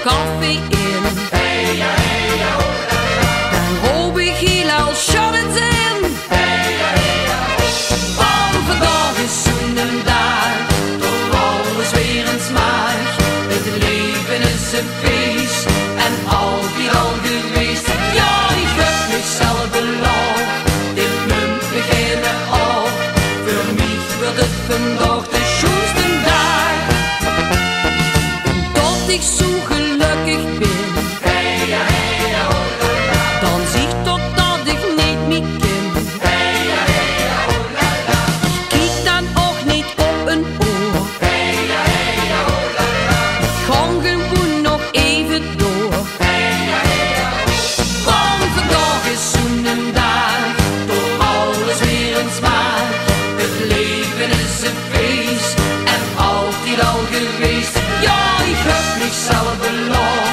koffie in. Dan hoop ik heel als het in. Want vandaag is zo'n dag, toch alles weer een smaak. Het leven is een feest en altijd al geweest. Ja, ik heb mezelf beloofd, dit munt beginnen op. Voor mij wordt het vandaag de schoonste dag. Tot ik zo gelukkig ben, dan zie ik toch dat ik niet meer ken. Ik kijk dan ook niet op een oor. Ik gang gewoon nog even door. Want vandaag is zo'n dag, toch alles weer een smaak. Het leven is een feest en altijd al geweest. Ja, ik heb mezelf beloofd.